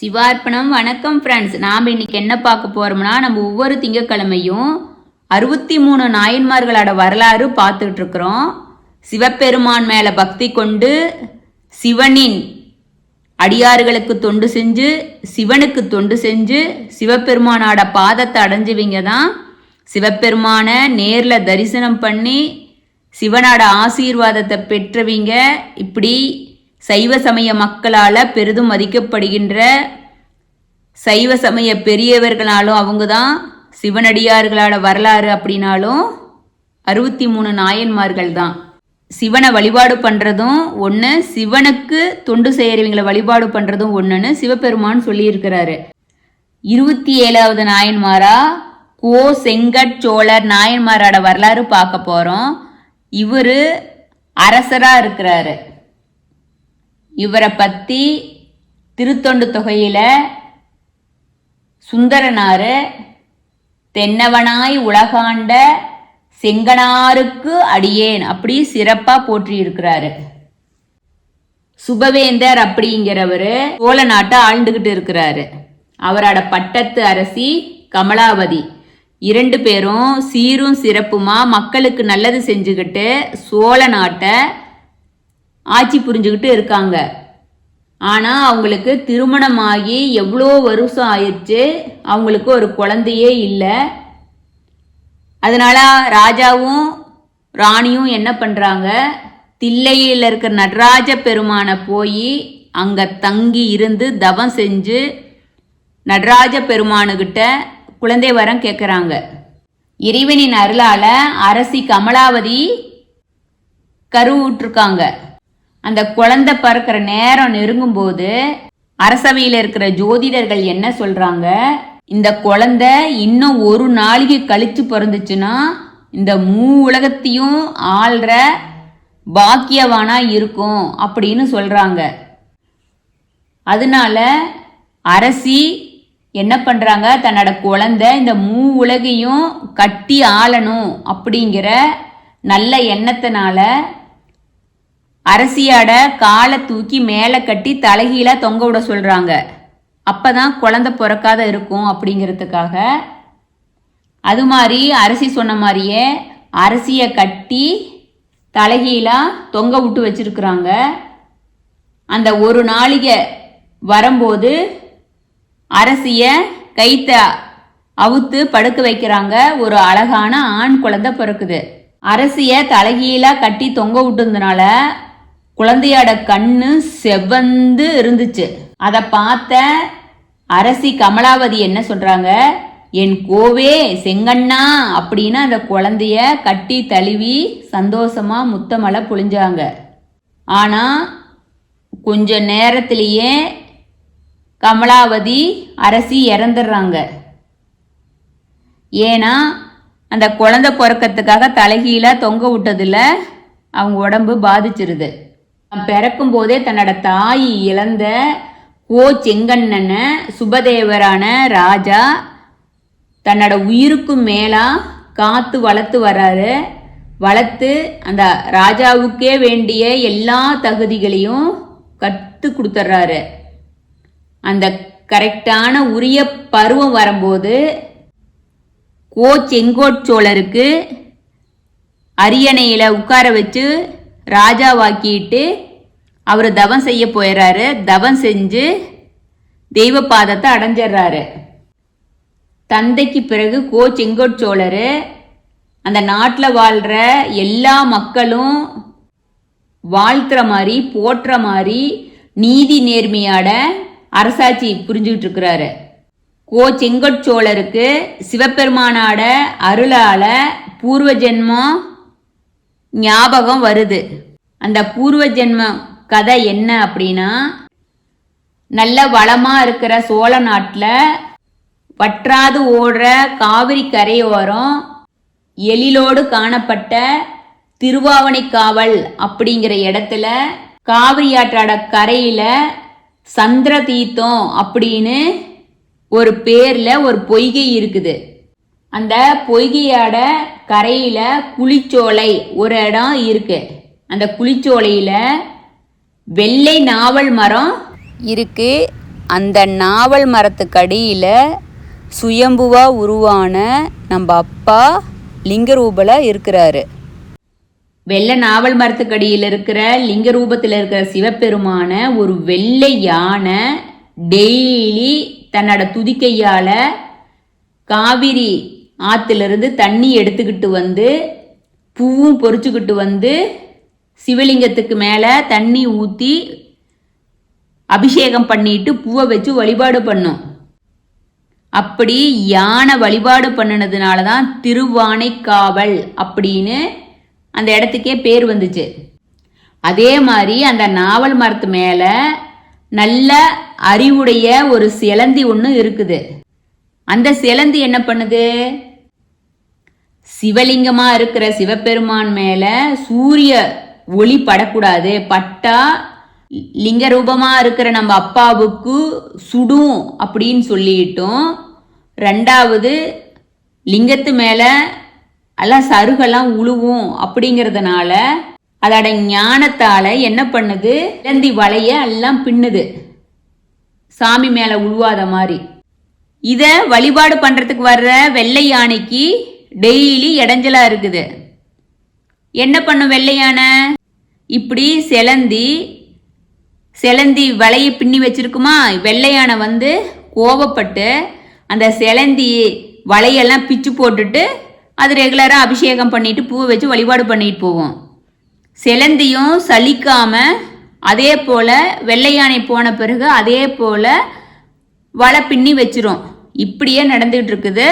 சிவார்ப்பணம். வணக்கம் ஃப்ரெண்ட்ஸ். நாம் இன்னைக்கு என்ன பார்க்க போறோம்னா, நம்ம ஒவ்வொரு திங்கட்கிழமையும் 63 நாயன்மார்களோட வரலாறு பார்த்துட்டு இருக்கிறோம். சிவபெருமான் மேல பக்தி கொண்டு சிவனின் அடியார்களுக்கு தொண்டு செஞ்சு சிவனுக்கு தொண்டு செஞ்சு சிவபெருமானோட பாதத்தை அடைஞ்சவங்க தான் சிவபெருமான நேரில் தரிசனம் பண்ணி சிவனோட ஆசீர்வாதத்தை பெற்றவங்க. இப்படி சைவ சமய மக்களால் பெரிதும் மதிக்கப்படுகின்ற சைவ சமய பெரியவர்களாலும் அவங்க தான் சிவனடியார்களோட வரலாறு. அப்படின்னாலும் 63 நாயன்மார்கள் தான். சிவனை வழிபாடு பண்ணுறதும் ஒன்று, சிவனுக்கு தொண்டு செய்கிறவங்களை வழிபாடு பண்ணுறதும் ஒன்றுன்னு சிவபெருமான் சொல்லியிருக்கிறாரு. 27வது நாயன்மாரா கோ செங்கட் சோழர் நாயன்மாரோட வரலாறு பார்க்க போகிறோம். இவர் அரசராக இருக்கிறாரு. இவரை பற்றி திருத்தொண்டு தொகையில் சுந்தரனார் தென்னவனாய் உலகாண்ட செங்கனாருக்கு அடியேன் அப்படி சிறப்பாக போற்றியிருக்கிறாரு. சுபவேந்தர் அப்படிங்கிறவர் சோழ நாட்டை ஆழ்ந்துக்கிட்டு இருக்கிறாரு. அவரோட பட்டத்து அரசி கமலாவதி. 2 பேரும் சீரும் சிறப்புமா மக்களுக்கு நல்லது செஞ்சுக்கிட்டு சோழ நாட்டை ஆட்சி புரிஞ்சுக்கிட்டு இருக்காங்க. ஆனால் அவங்களுக்கு திருமணமாகி எவ்வளோ வருஷம் ஆயிடுச்சு, அவங்களுக்கு ஒரு குழந்தையே இல்லை. அதனால ராஜாவும் ராணியும் என்ன பண்ணுறாங்க, தில்லையில் இருக்கிற நடராஜ பெருமானை போய் அங்கே தங்கி இருந்து தவம் செஞ்சு நடராஜ பெருமானுக்கிட்ட குழந்தை வரம் கேட்குறாங்க. இறைவனின் அருளால் அரசி கமலாவதி கருவுற்றிருக்காங்க. அந்த குழந்தை பறக்கிற நேரம் நெருங்கும்போது அரசவையில் இருக்கிற ஜோதிடர்கள் என்ன சொல்றாங்க, இந்த குழந்தை இன்னும் ஒரு நாளைக்கு கழிச்சு பிறந்துச்சுன்னா இந்த உலகத்தையும் ஆள்ற பாக்கியவானா இருக்கும் அப்படின்னு சொல்றாங்க. அதனால அரசி என்ன பண்றாங்க, தன்னோட குழந்தை இந்த உலகையும் கட்டி ஆளணும் அப்படிங்கிற நல்ல எண்ணத்தினால அரசியோட காலை தூக்கி மேலே கட்டி தலைகீழா தொங்க விட சொல்றாங்க. அப்பதான் குழந்தை பிறக்காத இருக்கும் அப்படிங்கிறதுக்காக. அது மாதிரி அரசி சொன்ன மாதிரியே அரசியை கட்டி தலைகீழா தொங்க விட்டு வச்சிருக்கிறாங்க. அந்த ஒரு நாளிகை வரும்போது அரசிய கைத்த அவுத்து படுக்க வைக்கிறாங்க. ஒரு அழகான ஆண் குழந்தை பிறக்குது. அரசிய தலைகீழா கட்டி தொங்க விட்டுருந்தனால குழந்தையோட கண்ணு செவந்து இருந்துச்சு. அதை பார்த்த அரசி கமலாவதி என்ன சொல்றாங்க, என் கோவே செங்கண்ணா அப்படின்னு அந்த குழந்தைய கட்டி தழுவி சந்தோஷமா முத்தமலை பொழிஞ்சாங்க. ஆனா கொஞ்ச நேரத்திலேயே கமலாவதி அரசி இறந்துடுறாங்க. ஏன்னா அந்த குழந்தை பிறக்கிறதுக்காக தலைகீழா தொங்க விட்டதுல அவங்க உடம்பு பாதிச்சிருது. பிறக்கும் போதே தன்னோட தாய் இழந்த கோ செங்கண்ணன சுபதேவரான ராஜா தன்னோட உயிருக்கும் மேலா காத்து வளர்த்து வர்றாரு. வளர்த்து அந்த ராஜாவுக்கே வேண்டிய எல்லா தகுதிகளையும் கற்று கொடுத்துட்றாரு. அந்த கரெக்டான உரிய பருவம் வரும்போது கோ செங்கோட்சோழருக்கு அரியணையில் உட்கார வச்சு ராஜாவாக்கிட்டு அவர் தவம் செய்ய போயிடுறாரு. தவம் செஞ்சு தெய்வ பாதத்தை அடைஞ்சிடுறாரு. தந்தைக்கு பிறகு கோ செங்கோட்சோழர் அந்த நாட்டில் வாழ்கிற எல்லா மக்களும் வாழ்த்துற மாதிரி போற்ற மாதிரி நீதி நேர்மையோட அரசாட்சி புரிஞ்சுக்கிட்டு இருக்கிறாரு. கோ செங்கோட்சோழருக்கு சிவபெருமானோட அருளால பூர்வ ஜென்மம் ஞாபகம் வருது. அந்த பூர்வ ஜென்ம கதை என்ன அப்படின்னா, நல்ல வளமா இருக்கிற சோழ நாட்டில் வற்றாது ஓடுற காவிரி கரையோரம் எழிலோடு காணப்பட்ட திருவாவணிக்காவல் அப்படிங்கிற இடத்துல காவிரி ஆற்றோட கரையில சந்திர தீர்த்தம் அப்படின்னு ஒரு பேர்ல ஒரு பொய்கை இருக்குது. அந்த பொய்கையோட கரையில குளிச்சோலை ஒரு இடம் இருக்கு. அந்த குளிச்சோலையில வெள்ளை நாவல் மரம் இருக்கு. அந்த நாவல் மரத்துக்கடியில் சுயம்புவா உருவான நம்ம அப்பா லிங்க ரூபல இருக்கிறாரு. வெள்ளை நாவல் மரத்துக்கடியில் இருக்கிற லிங்க ரூபத்தில் இருக்கிற சிவபெருமான ஒரு வெள்ளை யானை டெய்லி தன்னோட துதிக்கையால காவிரி ஆற்றிலிருந்து தண்ணி எடுத்துக்கிட்டு வந்து பூவும் பொறிச்சுக்கிட்டு வந்து சிவலிங்கத்துக்கு மேலே தண்ணி ஊற்றி அபிஷேகம் பண்ணிட்டு பூவை வச்சு வழிபாடு பண்ணும். அப்படி யானை வழிபாடு பண்ணினதுனால தான் திருவானைக்காவல் அப்படின்னு அந்த இடத்துக்கே பேர் வந்துச்சு. அதே மாதிரி அந்த நாவல் மரத்து மேலே நல்ல அறிவுடைய ஒரு சிலந்தி ஒன்று இருக்குது. அந்த சிலந்தி என்ன பண்ணுது? சிவலிங்கமா இருக்கிற சிவபெருமான் மேல சூரிய ஒளி படக்கூடாது, பட்டா லிங்க ரூபமா இருக்கிற நம்ம அப்பாவுக்கு சுடும் அப்படின்னு சொல்லிட்டோம். ரெண்டாவது லிங்கத்து மேல எல்லாம் சருகெல்லாம் உழுவும் அப்படிங்கிறதுனால அதோட ஞானத்தால என்ன பண்ணுது, சிலந்தி வளைய எல்லாம் பின்னுது சாமி மேல உழுவாத மாதிரி. இத வழிபாடு பண்றதுக்கு வர்ற வெள்ளை யானைக்கு டெய்லி இடைஞ்சலா இருக்குது. என்ன பண்ணும் வெள்ளை யானை? இப்படி சிலந்தி வலைய பின்னி வச்சிருக்குமா, வெள்ளை யானை வந்து கோபப்பட்டு அந்த சிலந்தி வலையெல்லாம் பிச்சு போட்டுட்டு அது ரெகுலராக அபிஷேகம் பண்ணிட்டு பூவை வச்சு வழிபாடு பண்ணிட்டு போவோம். சிலந்தியும் சலிக்காம அதே போல வெள்ளை யானை போன பிறகு அதே போல வலை பின்னி வச்சிரும். இப்படியே நடந்துகிட்டு இருக்குது.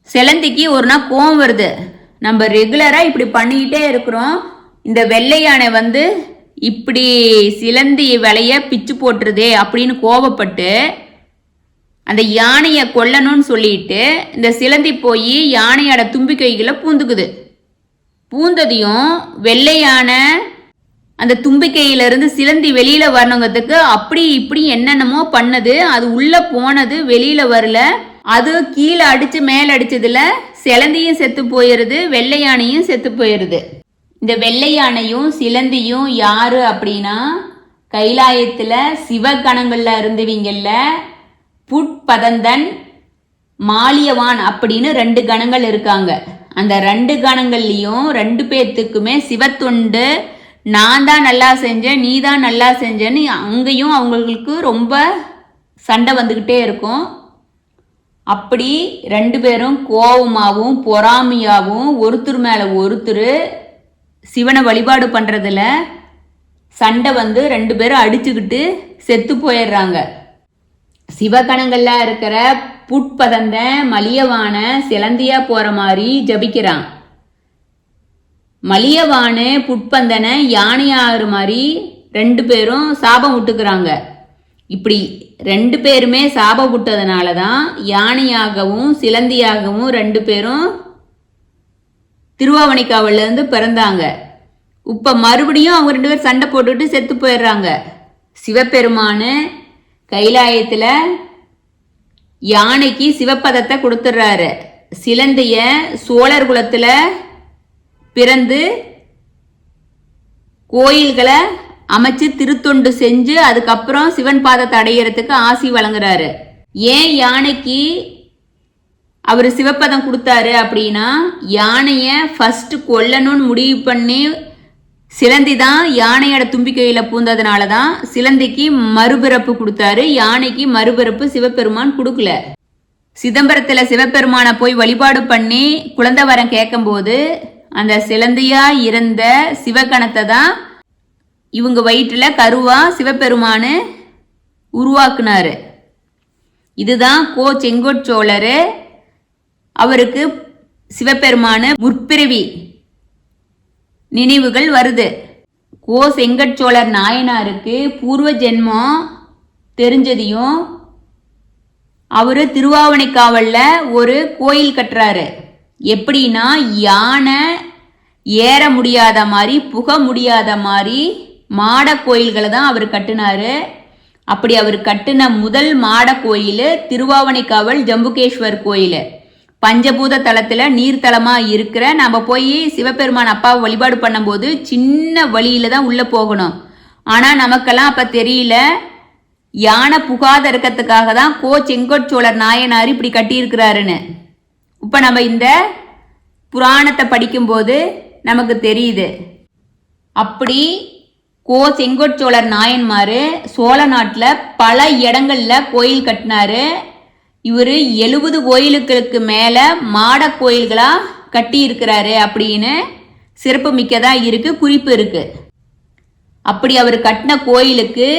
சிலந்திக்கு ஒரு நாள் கோவம் வருது, நம்ம ரெகுலராக இப்படி பண்ணிக்கிட்டே இருக்கிறோம், இந்த வெள்ளை யானை வந்து இப்படி சிலந்தி வலைய பிச்சு போட்டுருதே அப்படின்னு கோவப்பட்டு அந்த யானையை கொல்லணும்னு சொல்லிட்டு இந்த சிலந்தி போய் யானையோட தும்பிக்கைகளை பூந்துக்குது. பூந்ததையும் வெள்ளை யானை அந்த தும்பிக்கையிலிருந்து சிலந்தி வெளியில வரணுங்கிறதுக்கு அப்படி இப்படி என்னென்னமோ பண்ணது. அது உள்ள போனது, வெளியில வரல. அது கீழே அடிச்சு மேல அடிச்சதுல சிலந்தியும் செத்து போயிருது, வெள்ளை யானையும் செத்து போயிருது. இந்த வெள்ளை யானையும் சிலந்தியும் யாரு அப்படின்னா, கைலாயத்துல சிவகணங்கள்ல இருந்தவங்கல்ல புட்பதந்தன் மாலியவான் அப்படின்னு 2 கணங்கள் இருக்காங்க. அந்த 2 கணங்கள்லயும் 2 பேர்த்துக்குமே சிவத்தொண்டு, நான் தான் நல்லா செஞ்சேன் நீ தான் நல்லா செஞ்சேன்னு அங்கேயும் அவங்களுக்கு ரொம்ப சண்டை வந்துக்கிட்டே இருக்கும். அப்படி 2 பேரும் கோபமாகவும் பொறாமையாகவும் ஒருத்தர் மேலே ஒருத்தர் சிவனை வழிபாடு பண்ணுறதுல சண்டை வந்து 2 பேரும் அடிச்சுக்கிட்டு செத்து போயிடுறாங்க. சிவகணங்கள்ல இருக்கிற புட்பதந்த மலியவான சிலந்தியா போற மாதிரி ஜபிக்கிறான். மலியவான புட்பந்தனை யானையாகிற மாதிரி 2 பேரும் சாபம் விட்டுக்கிறாங்க. இப்படி 2 பேருமே சாபம் விட்டதுனால தான் யானையாகவும் சிலந்தியாகவும் 2 பேரும் திருவாவணிக்காவல்ல இருந்து பிறந்தாங்க. இப்ப மறுபடியும் அவங்க 2 பேரும் சண்டை போட்டுட்டு செத்து போயிடுறாங்க. சிவபெருமானு கைலாயத்துல யானைக்கு சிவப்பதத்தை கொடுத்துட்றாரு. சிலந்திய சோழர் குலத்துல பிறந்து கோயில்களை அமைச்சு திருத்தொண்டு செஞ்சு அதுக்கப்புறம் சிவன் பாதத்தை அடையிறதுக்கு ஆசி வழங்குறாரு. ஏன் யானைக்கு அவர் சிவப்பதம் கொடுத்தாரு அப்படின்னா, யானைய ஃபர்ஸ்ட் கொல்லணும்னு முடிவு பண்ணி சிலந்தி தான் யானையோட தும்பிக்கையில பூந்ததுனால தான் சிலந்திக்கு மறுபிறப்பு கொடுத்தாரு. யானைக்கு மறுபிறப்பு சிவபெருமான் கொடுக்கல. சிதம்பரத்துல சிவபெருமானை போய் வழிபாடு பண்ணி குழந்தை வரம் கேட்கும் போது அந்த சிலந்தியா இருந்த சிவகணத்தை தான் இவங்க வயிற்றுல கருவா சிவபெருமானு உருவாக்குனாரு. இதுதான் செங்கோட்சோழர். அவருக்கு சிவபெருமானு முற்பிறவி நினைவுகள் வருது. செங்கட்சோழர் நாயனாருக்கு பூர்வ ஜென்மம் தெரிஞ்சதையும் அவரு திருவாவணிக்காவல்ல ஒரு கோயில் கட்டுறாரு. எப்படின்னா, யானை ஏற முடியாத மாதிரி புக முடியாத மாதிரி மாட கோயில்களை தான் அவர் கட்டினாரு. அப்படி அவர் கட்டின முதல் மாட கோயில் திருவாவணிக்காவல் ஜம்புகேஸ்வர் கோயில். பஞ்சபூத தலத்துல நீர்த்தலமா இருக்கிற, நம்ம போய் சிவபெருமான் அப்பாவை வழிபாடு பண்ணும்போது சின்ன வழியில தான் உள்ள போகணும். ஆனா நமக்கெல்லாம் அப்ப தெரியல, யானை புகாத இருக்கிறதுக்காக தான் செங்கோட்சோழர் நாயனார் இப்படி கட்டியிருக்கிறாருன்னு இப்ப நம்ம இந்த புராணத்தை படிக்கும்போது நமக்கு தெரியுது. அப்படி செங்கோட்சோழர் நாயன்மாரு சோழ நாட்டில் பல இடங்கள்ல கோயில் கட்டினாரு. இவர் 70 கோயிலுக்கு மேல மாட கோயில்களா கட்டி இருக்கிறாரு அப்படின்னு சிறப்பு மிக்கதா இருக்கு, குறிப்பு இருக்கு. அப்படி அவர் கட்டின கோயிலுக்கு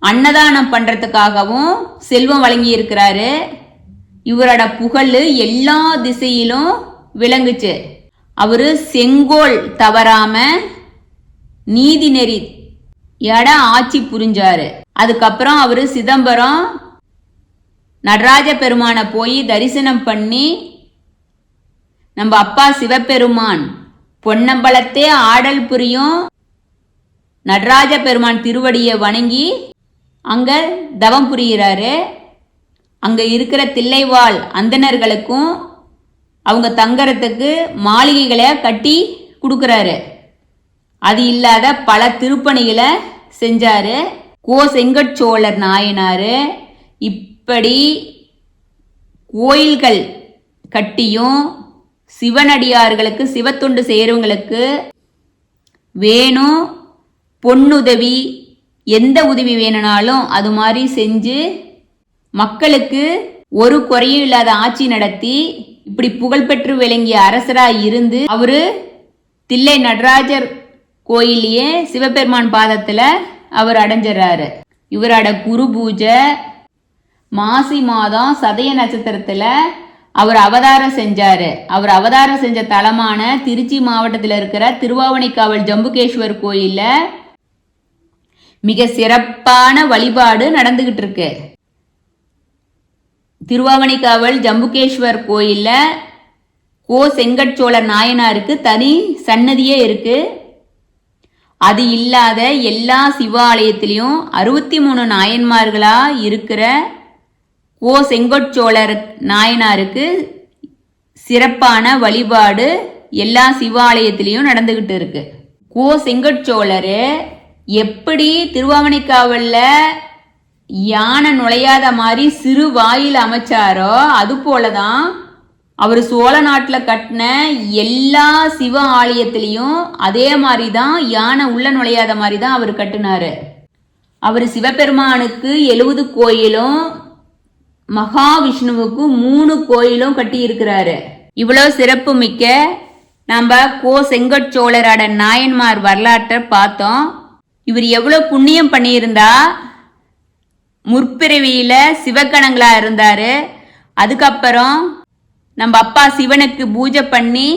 அன்னதானம் பண்றதுக்காகவும் செல்வம் வழங்கி இருக்கிறாரு. இவரோட புகழ் எல்லா திசையிலும் விளங்குச்சு. அவரு செங்கோல் தவறாம நீதி நெறி ஆட்சி புரிஞ்சாரு. அதுக்கப்புறம் அவரு சிதம்பரம் நடராஜ பெருமானை போய் தரிசனம் பண்ணி நம்ம அப்பா சிவபெருமான் பொன்னம்பலத்தே ஆடல் புரியும் நடராஜ பெருமான் திருவடியை வணங்கி அங்க தவம் புரிகிறாரு. அங்க இருக்கிற தில்லைவாழ் அந்தணர்களுக்கும் அவங்க தங்கறதுக்கு மாளிகைகளை கட்டி கொடுக்கறாரு. அது இல்லாத பல திருப்பணிகளை செஞ்சாரு செங்கட்சோழர் நாயனாரு. இப்படி கோயில்கள் கட்டியும் சிவனடியார்களுக்கு சிவத்தொண்டு செய்கிறவங்களுக்கு வேணும் பொன்னுதவி, எந்த உதவி வேணும்னாலும் அது மாதிரி செஞ்சு மக்களுக்கு ஒரு குறையும் இல்லாத ஆட்சி நடத்தி இப்படி புகழ்பெற்று விளங்கிய அரசராக இருந்து அவரு தில்லை நடராஜர் கோயிலையே சிவபெருமான் பாதத்துல அவர் அடைஞ்சிடறாரு. இவரோட குரு பூஜை மாசி மாதம் சதய நட்சத்திரத்துல அவர் அவதாரம் செஞ்சாரு. அவர் அவதாரம் செஞ்ச தலமான திருச்சி மாவட்டத்தில் இருக்கிற திருவாவணிக்காவல் ஜம்புகேஸ்வர் கோயில்ல மிக சிறப்பான வழிபாடு நடந்துகிட்டு இருக்கு. திருவாவணிக்காவல் ஜம்புகேஸ்வர் கோயில்ல செங்கட்சோழர் நாயனாருக்கு தனி சன்னதியே இருக்கு. அது இல்லாத எல்லா சிவாலயத்திலையும் 63 நாயன்மார்களா இருக்கிற செங்கட்சோழர் நாயனாருக்கு சிறப்பான வழிபாடு எல்லா சிவாலயத்திலையும் நடந்துகிட்டு இருக்கு. செங்கட்சோழர் எப்படி திருவாவணிக்காவல்ல யானை நுழையாத மாதிரி சிறு வாயில் அமைச்சாரோ அது போலதான் அவர் சோழ நாட்டில் கட்டின எல்லா சிவ ஆலயத்திலையும் அதே மாதிரி தான் யானை உள்ள நுழையாத மாதிரி தான் அவர் கட்டினாரு. அவர் சிவபெருமானுக்கு 70 கோயிலும் மகாவிஷ்ணுவுக்கு 3 கோயிலும் கட்டி இருக்கிறாரு. இவ்வளவு சிறப்பு மிக்க நம்ம செங்கட்சோழரோட நாயன்மார் வரலாற்றை பார்த்தோம். இவர் எவ்வளவு புண்ணியம் பண்ணியிருந்தா முற்பிறவியில சிவகணங்களா இருந்தாரு. அதுக்கப்புறம் நம்ம அப்பா சிவனுக்கு பூஜை பண்ணி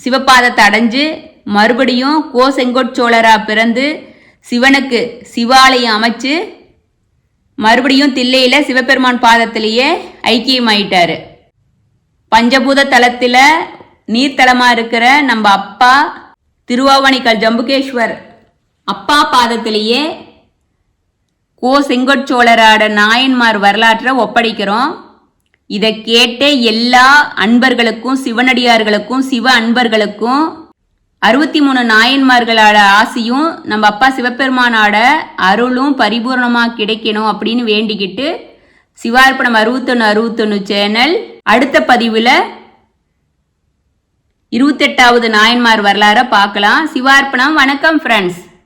சிவபாதத்தை அடைஞ்சு மறுபடியும் செங்கோட்சோழரா பிறந்து சிவனுக்கு சிவாலயம் அமைச்சு மறுபடியும் தில்லையில சிவபெருமான் பாதத்திலேயே ஐக்கியமாயிட்டாரு. பஞ்சபூத தலத்துல நீர்த்தலமா இருக்கிற நம்ம அப்பா திருவாவணிக்கால் ஜம்புகேஸ்வர் அப்பா பாதத்திலேயே செங்கட்சோழரோட நாயன்மார் வரலாற்றை ஒப்படைக்கிறோம். இதை கேட்டே எல்லா அன்பர்களுக்கும் சிவனடியார்களுக்கும் சிவ அன்பர்களுக்கும் 63 நாயன்மார்களோட ஆசையும் நம்ம அப்பா சிவபெருமானோட அருளும் பரிபூர்ணமா கிடைக்கணும் அப்படின்னு வேண்டிக்கிட்டு சிவார்ப்பணம் 61 சேனல் அடுத்த பதிவுல 28வது நாயன்மார் வரலாற பார்க்கலாம். சிவார்ப்பணம். வணக்கம் ஃப்ரெண்ட்ஸ்.